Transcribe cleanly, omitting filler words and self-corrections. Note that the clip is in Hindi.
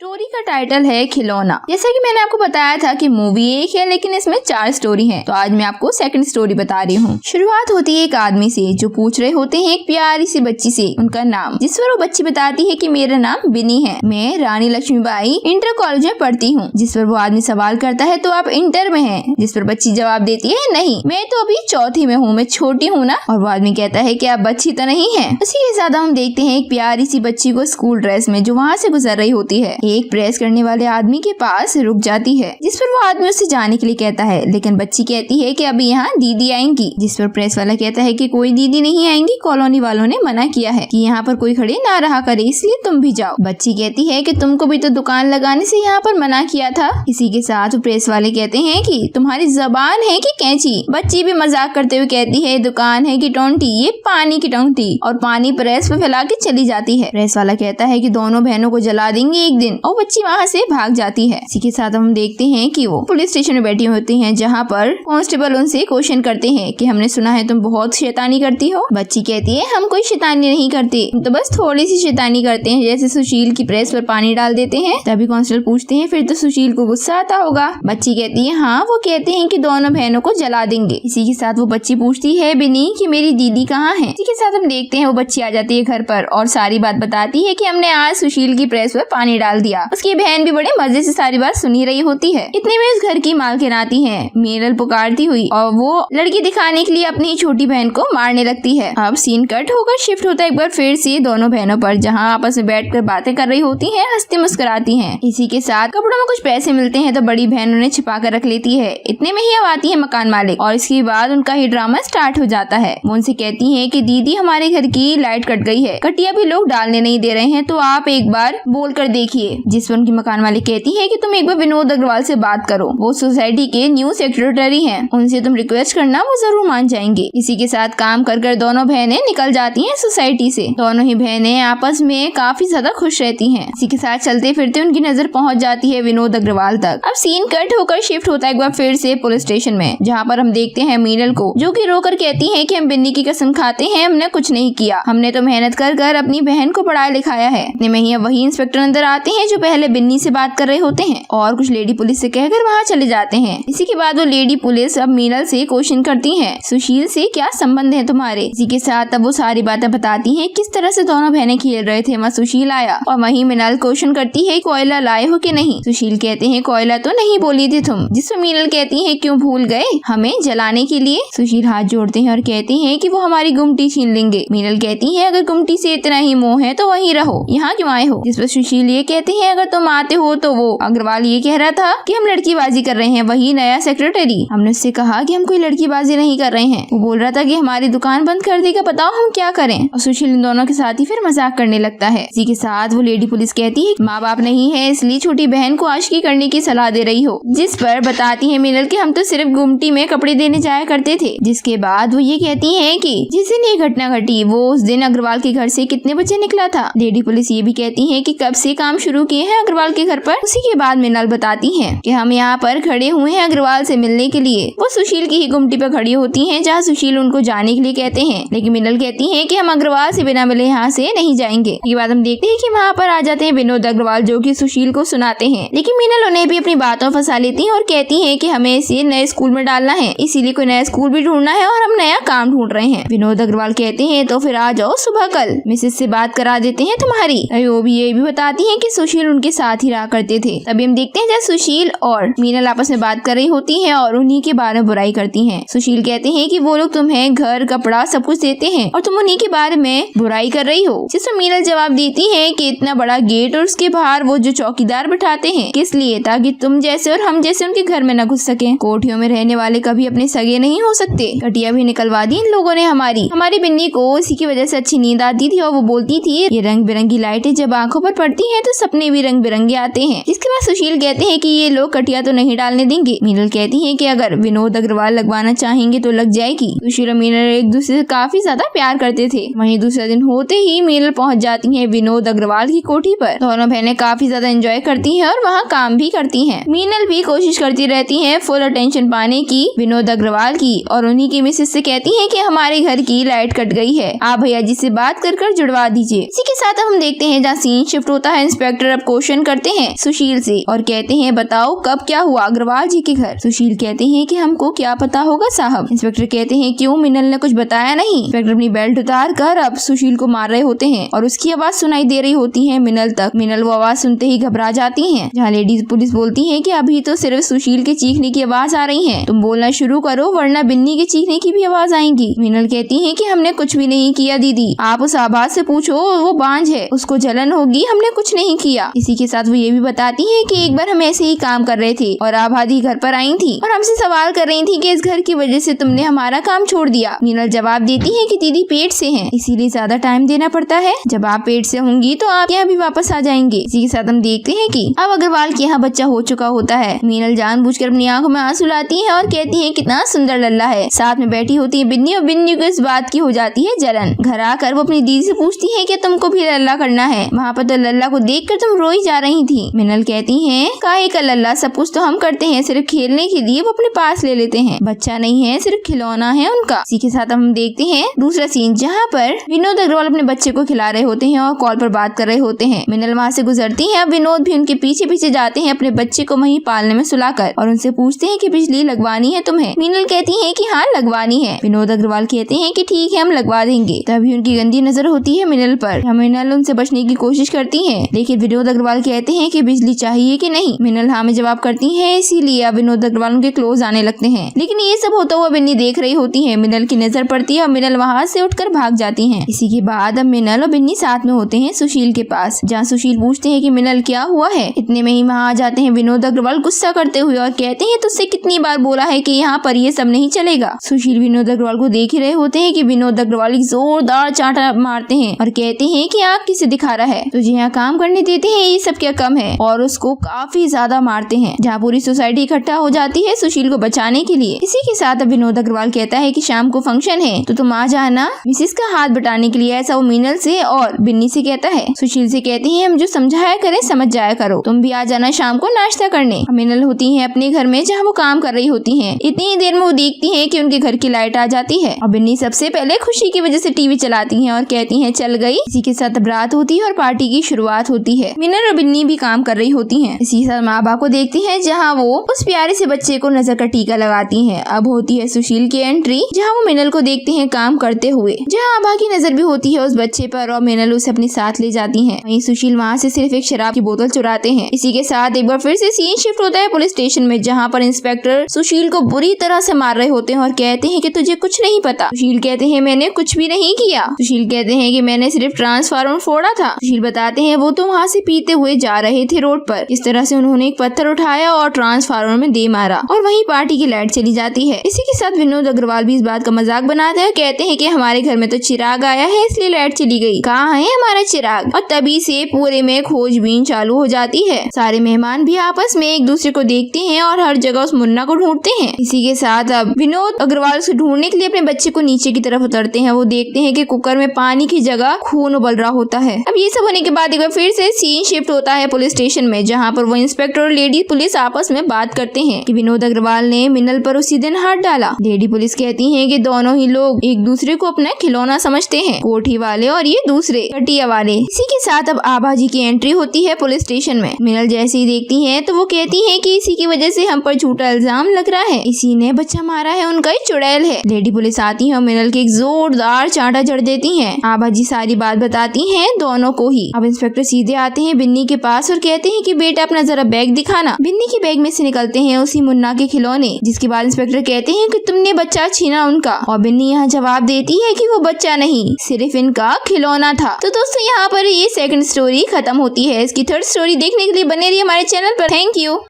स्टोरी का टाइटल है खिलौना। जैसा कि मैंने आपको बताया था कि मूवी एक है लेकिन इसमें 4 स्टोरी हैं। तो आज मैं आपको सेकंड स्टोरी बता रही हूँ। शुरुआत होती है एक आदमी से जो पूछ रहे होते हैं एक प्यारी सी बच्ची से उनका नाम, जिस पर वो बच्ची बताती है कि मेरा नाम बिनी है, मैं रानी लक्ष्मीबाई इंटर कॉलेज में पढ़ती हूँ। जिस पर वो आदमी सवाल करता है तो आप इंटर में हैं? जिस पर बच्ची जवाब देती है नहीं, मैं तो अभी चौथी में हूँ, मैं छोटी हूँ ना। और वो आदमी कहता है कि आप बच्ची तो नहीं है। उसी के साथ हम देखते हैं एक प्यारी सी बच्ची को स्कूल ड्रेस में जो वहाँ से गुजर रही होती है एक प्रेस करने वाले आदमी के पास रुक जाती है, जिस पर वो आदमी उससे जाने के लिए कहता है, लेकिन बच्ची कहती है कि अभी यहाँ दीदी आएंगी। जिस पर प्रेस वाला कहता है कि कोई दीदी नहीं आएंगी, कॉलोनी वालों ने मना किया है कि यहाँ पर कोई खड़े ना रहा करे, इसलिए तुम भी जाओ। बच्ची कहती है कि तुमको भी तो दुकान लगाने से यहाँ पर मना किया था। इसी के साथ प्रेस वाले कहते हैं कि तुम्हारी जबान है कि कैंची। बच्ची भी मजाक करते हुए कहती है दुकान है कि टोंटी, ये पानी की टोंटी, और पानी प्रेस पे फैला के चली जाती है। प्रेस वाला कहता है कि दोनों बहनों को जला देंगे एक दिन, और बच्ची वहाँ से भाग जाती है। इसी के साथ हम देखते हैं कि वो पुलिस स्टेशन में बैठी होती हैं, जहाँ पर कांस्टेबल उनसे क्वेश्चन करते हैं कि हमने सुना है तुम बहुत शैतानी करती हो। बच्ची कहती है हम कोई शैतानी नहीं करते, तो बस थोड़ी सी शैतानी करते हैं, जैसे सुशील की प्रेस पर पानी डाल देते हैं। तभी कांस्टेबल पूछते हैं फिर तो सुशील को गुस्सा आता होगा। बच्ची कहती है हाँ, वो कहते हैं कि दोनों बहनों को जला देंगे। इसी के साथ वो बच्ची पूछती है बिनी कि मेरी दीदी कहाँ है। इसी के साथ हम देखते हैं वो बच्ची आ जाती है घर पर और सारी बात बताती है कि हमने आज सुशील की प्रेस पर पानी डाल दिया। उसकी बहन भी बड़े मजे से सारी बात सुनी रही होती है। इतने में इस घर की मालकिन आती है मीनल पुकारती हुई, और वो लड़की दिखाने के लिए अपनी छोटी बहन को मारने लगती है। अब सीन कट होकर शिफ्ट होता है एक बार फिर से दोनों बहनों पर, जहाँ आपस में बैठकर बातें कर रही होती हैं, हंसती मुस्कुराती हैं। इसी के साथ कपड़ों में कुछ पैसे मिलते हैं तो बड़ी बहन उन्हें छिपा कर रख लेती है। इतने में ही अब आती है मकान मालिक और इसके बाद उनका ही ड्रामा स्टार्ट हो जाता है। वो उनसे कहती है कि दीदी हमारे घर की लाइट कट गई है, कटिया भी लोग डालने नहीं दे रहे हैं, तो आप एक बार बोल कर देखिए। जिस पर उनकी मकान मालिक कहती है कि तुम एक बार विनोद अग्रवाल से बात करो, वो सोसाइटी के न्यू सेक्रेटरी हैं, उनसे तुम रिक्वेस्ट करना, वो जरूर मान जाएंगे। इसी के साथ काम कर कर दोनों बहनें निकल जाती हैं सोसाइटी से। दोनों ही बहनें आपस में काफी ज्यादा खुश रहती हैं। इसी के साथ चलते फिरते उनकी नजर पहुंच जाती है विनोद अग्रवाल तक। अब सीन कट होकर शिफ्ट होता है एक बार फिर से पुलिस स्टेशन में, जहाँ पर हम देखते हैं मीनल को जो कि रोकर कहती है कि हम बिन्नी की कसम खाते हैं, हमने कुछ नहीं किया, हमने तो मेहनत कर कर अपनी बहन को पढ़ाया लिखाया है। इतने में ही वही इंस्पेक्टर अंदर आते हैं जो पहले बिन्नी से बात कर रहे होते हैं और कुछ लेडी पुलिस से कहकर वहाँ चले जाते हैं। इसी के बाद वो लेडी पुलिस अब मीनल से क्वेश्चन करती हैं, सुशील से क्या संबंध है तुम्हारे। इसी के साथ अब वो सारी बातें बताती हैं किस तरह से दोनों बहनें खेल रहे थे, वहाँ सुशील आया और वहीं मीनल क्वेश्चन करती है कोयला लाए हो कि नहीं। सुशील कहते हैं कोयला तो नहीं बोली थी तुम। जिसमें मीनल कहती है क्यों भूल गए, हमें जलाने के लिए। सुशील हाथ जोड़ते हैं और कहते हैं कि वो हमारी गुमटी छीन लेंगे। मीनल कहती है अगर गुमटी से इतना ही मोह है तो वहीं रहो, यहाँ क्यों आए हो। जिस पर सुशील ये कहते हैं अगर तुम आते हो तो वो अग्रवाल ये कह रहा था कि हम लड़कीबाजी कर रहे हैं, वही नया सेक्रेटरी। हमने उससे कहा कि हम कोई लड़कीबाजी नहीं कर रहे हैं, वो बोल रहा था कि हमारी दुकान बंद कर देगा, बताओ हम क्या करें। और सुशील इन दोनों के साथ ही फिर मजाक करने लगता है। इसी के साथ वो लेडी पुलिस कहती है माँ बाप नहीं है इसलिए छोटी बहन को आशिकी करने की सलाह दे रही हो। जिस पर बताती है मीनल कि हम तो सिर्फ गुमटी में कपड़े देने जाया करते थे। जिसके बाद वो ये कहती है कि जिस दिन ये घटना घटी वो उस दिन अग्रवाल के घर से कितने बजे निकला था। लेडी पुलिस ये भी कहती है कि कब से काम शुरू किए हैं अग्रवाल के घर पर। उसी के बाद मीनल बताती है कि हम यहाँ पर खड़े हुए हैं अग्रवाल से मिलने के लिए। वो सुशील की ही गुमटी पर खड़ी होती हैं जहाँ सुशील उनको जाने के लिए कहते हैं, लेकिन मीनल कहती है कि हम अग्रवाल से बिना मिले यहाँ से नहीं जाएंगे। इसके बाद हम देखते हैं कि वहाँ पर आ जाते हैं विनोद अग्रवाल जो कि सुशील को सुनाते हैं, लेकिन मीनल उन्हें भी अपनी बातों फंसा लेती है और कहती है कि हमें इसे नए स्कूल में डालना है, इसीलिए कोई नया स्कूल भी ढूंढना है और हम नया काम ढूंढ रहे हैं। विनोद अग्रवाल कहते हैं तो फिर आ जाओ सुबह, कल मिसेज से बात करा देते हैं तुम्हारी। वो भी ये भी बताती है कि सुशील उनके साथ ही रहा करते थे। तभी हम देखते हैं जब सुशील और मीनल आपस में बात कर रही होती हैं और उन्हीं के बारे में बुराई करती हैं। सुशील कहते हैं कि वो लोग तुम्हें घर कपड़ा सब कुछ देते हैं और तुम उन्हीं के बारे में बुराई कर रही हो। जिसमें मीनल जवाब देती है कि इतना बड़ा गेट और उसके बाहर वो जो चौकीदार बिठाते हैं किस लिए, ताकि तुम जैसे और हम जैसे उनके घर में न घुस सके। कोठियों में रहने वाले कभी अपने सगे नहीं हो सकते। कटिया भी निकलवा दी इन लोगों ने हमारी बिन्नी को। इसी की वजह से अच्छी नींद आती थी और वो बोलती थी ये रंग बिरंगी लाइटें जब आंखों पर पड़ती हैं तो सपने भी रंग बिरंगे आते हैं। इसके बाद सुशील कहते हैं कि ये लोग कटिया तो नहीं डालने देंगे। मीनल कहती है कि अगर विनोद अग्रवाल लगवाना चाहेंगे तो लग जाएगी। सुशील और मीनल एक दूसरे से काफी ज्यादा प्यार करते थे। वहीं दूसरे दिन होते ही मीनल पहुंच जाती है विनोद अग्रवाल की कोठी पर। दोनों बहनें काफी ज्यादा एंजॉय करती हैं और वहाँ काम भी करती हैं। मीनल भी कोशिश करती रहती है फुल अटेंशन पाने की विनोद अग्रवाल की और उन्हीं की मिसेज से कहती है कि हमारे घर की लाइट कट गई है, आप भैया जी से बात कर जुड़वा दीजिए। इसी के साथ हम देखते हैं जहाँ सीन शिफ्ट होता है इंस्पेक्टर इंस्पेक्टर अब क्वेश्चन करते हैं सुशील से और कहते हैं बताओ कब क्या हुआ अग्रवाल जी के घर। सुशील कहते हैं कि हमको क्या पता होगा साहब। इंस्पेक्टर कहते हैं क्यों, मिनल ने कुछ बताया नहीं। इंस्पेक्टर अपनी बेल्ट उतार कर अब सुशील को मार रहे होते हैं और उसकी आवाज सुनाई दे रही होती है मिनल तक। मिनल वो आवाज सुनते ही घबरा जाती है, जहाँ लेडीज पुलिस बोलती है कि अभी तो सिर्फ सुशील के चीखने की आवाज आ रही है, तुम बोलना शुरू करो वरना बिन्नी के चीखने की भी आवाज आएंगी। मिनल कहती है कि हमने कुछ भी नहीं किया दीदी, आप उस आवाज से पूछो, वो बांझ है, उसको जलन होगी, हमने कुछ नहीं किया। इसी के साथ वो ये भी बताती है कि एक बार हम ऐसे ही काम कर रहे थे और आबादी घर पर आई थी और हमसे सवाल कर रही थी कि इस घर की वजह से तुमने हमारा काम छोड़ दिया। मिनल जवाब देती है कि दीदी पेट से हैं, इसीलिए ज्यादा टाइम देना पड़ता है, जब आप पेट से होंगी तो आप यहाँ भी वापस आ जाएंगे। इसी के साथ हम देखते हैं कि अब अग्रवाल के यहाँ बच्चा हो चुका होता है। मीनल जानबूझकर अपनी आंखों में आंसू लाती है और कहती है कितना सुंदर लल्ला है। साथ में बैठी होती है बिन्नी और बिन्नी को इस बात की हो जाती है जलन। घर आकर वो अपनी दीदी से पूछती है कि तुमको भी लल्ला करना है, वहाँ पर तो लल्ला को देखकर तुम रोई जा रही थी। मिनल कहती है काहे का लल्ला, सब कुछ तो हम करते हैं, सिर्फ खेलने के लिए वो अपने पास ले लेते हैं, बच्चा नहीं है सिर्फ खिलौना है उनका। इसी के साथ हम देखते हैं दूसरा सीन जहाँ पर विनोद अग्रवाल अपने बच्चे को खिला रहे होते हैं और कॉल पर बात कर रहे होते हैं। मिनल वहाँ से गुजरती है, विनोद भी उनके पीछे पीछे जाते हैं अपने बच्चे को वहीं पालने में सुलाकर और उनसे पूछते हैं कि बिजली लगवानी है तुम्हें। मिनल कहती है कि हाँ लगवानी है। विनोद अग्रवाल कहते हैं कि ठीक है हम लगवा देंगे। तभी उनकी गंदी नजर होती है मिनल पर। मिनल उनसे बचने की कोशिश करती है, लेकिन विनोद अग्रवाल कहते हैं कि बिजली चाहिए कि नहीं। मिनल हाँ में जवाब करती है, इसीलिए अब विनोद अग्रवाल उनके क्लोज आने लगते हैं। लेकिन ये सब होता हुआ बिन्नी देख रही होती है। मिनल की नजर पड़ती है और मिनल वहाँ से उठकर भाग जाती है। इसी के बाद अब मिनल और बिन्नी साथ में होते हैं सुशील के पास, जहाँ सुशील पूछते हैं कि मिनल क्या हुआ है। इतने में ही वहाँ आ जाते हैं विनोद अग्रवाल गुस्सा करते हुए और कहते हैं तुझसे कितनी बार बोला है कि यहाँ पर ये सब नहीं चलेगा। सुशील विनोद अग्रवाल को देख ही रहे होते हैं कि विनोद अग्रवाल एक जोरदार चांटा मारते हैं और कहते हैं कि आँख किसे दिखा रहा है, तुझे यहाँ काम करने देते हैं, ये सब क्या कम है, और उसको काफी ज्यादा मारते हैं, जहाँ पूरी सोसाइटी इकट्ठा हो जाती है सुशील को बचाने के लिए। इसी के साथ अब विनोद अग्रवाल कहता है कि शाम को फंक्शन है तो तुम आ जाना मिसिस का हाथ बटाने के लिए, ऐसा वो मिनल से और बिन्नी से कहता है। सुशील से कहते हैं हम जो समझाया करें समझ जाया करो, तुम भी आ जाना शाम को नाश्ता करने। मिनल होती है अपने घर में जहाँ वो काम कर रही होती है। इतनी देर में वो देखती है कि उनके घर की लाइट आ जाती है और बिन्नी सबसे पहले खुशी की वजह से टीवी चलाती है और कहती है चल गई। इसी के साथ रात होती है और पार्टी की शुरुआत होती है। मिनल और बिन्नी भी काम कर रही होती है। इसी के साथ माँ बाप को देखती है जहाँ वो उस प्यारे से बच्चे को नजर का टीका लगाती है। अब होती है सुशील की एंट्री, जहाँ वो मिनल को देखते हैं काम करते हुए, जहाँ आभा की नजर भी होती है उस बच्चे पर और मिनल उसे अपने साथ ले जाती है। वहीं सुशील वहाँ से सिर्फ एक शराब की बोतल चुराते हैं। इसी के साथ एक बार फिर से सीन शिफ्ट होता है पुलिस स्टेशन में, जहाँ पर इंस्पेक्टर सुशील को बुरी तरह से मार रहे होते हैं और कहते हैं कि तुझे कुछ नहीं पता। सुशील कहते हैं मैंने कुछ भी नहीं किया। सुशील कहते हैं कि मैंने सिर्फ ट्रांसफार्मर फोड़ा था। सुशील बताते हैं वो तो वहाँ से पीते हुए जा रहे थे रोड पर, इस तरह से उन्होंने एक पत्थर उठाया और ट्रांसफार्मर में दे मारा और वहीं पार्टी की लाइट चली जाती है। इसी के साथ विनोद अग्रवाल भी इस बात का मजाक बनाते हैं, कहते हैं कि हमारे घर में तो चिराग आया है इसलिए लाइट चली गई, कहाँ है हमारा चिराग। और तभी से पूरे में खोजबीन चालू हो जाती है। सारे मेहमान भी आपस में एक दूसरे को देखते हैं और हर जगह उस मुन्ना को ढूंढते हैं। इसी के साथ अब विनोद अग्रवाल उसे ढूंढने के लिए अपने बच्चे को नीचे की तरफ उतरते हैं। वो देखते हैं कि कुकर में पानी की जगह खून उबल रहा होता है। अब ये सब होने के बाद एक बार फिर से सीन शिफ्ट होता है पुलिस स्टेशन में, जहाँ पर वो इंस्पेक्टर और लेडी पुलिस आपस में बात करते हैं कि विनोद अग्रवाल ने मिनल पर उसी दिन हाथ डाला। लेडी पुलिस कहती है कि दोनों ही लोग एक दूसरे को अपना खिलौना समझते हैं, कोठी वाले और ये दूसरे कटिया वाले। इसी के साथ अब आभा जी की एंट्री होती है पुलिस स्टेशन में। मिनल जैसे ही देखती है तो वो कहती है कि इसी की वजह से हम पर झूठा इल्जाम लग रहा है, इसी ने बच्चा मारा है, उनका ही चुड़ैल है। लेडी पुलिस आती है और मिनल के एक जोरदार चांटा जड़ देती है। आभा जी सारी बात बताती है दोनों को ही। अब इंस्पेक्टर सीधे आते हैं बिन्नी के पास और कहते हैं कि बेटा अपना जरा बैग दिखाना। बिन्नी के बैग में से निकलते हैं उसी मुन्ना के खिलौने, जिसके बाद इंस्पेक्टर कहते हैं कि तुमने बच्चा छीना उनका, और बिन्नी यहाँ जवाब देती है कि वो बच्चा नहीं सिर्फ इनका खिलौना था। तो दोस्तों यहाँ पर ये सेकंड स्टोरी खत्म होती है। इसकी थर्ड स्टोरी देखने के लिए बने रहिए हमारे चैनल पर। Thank you.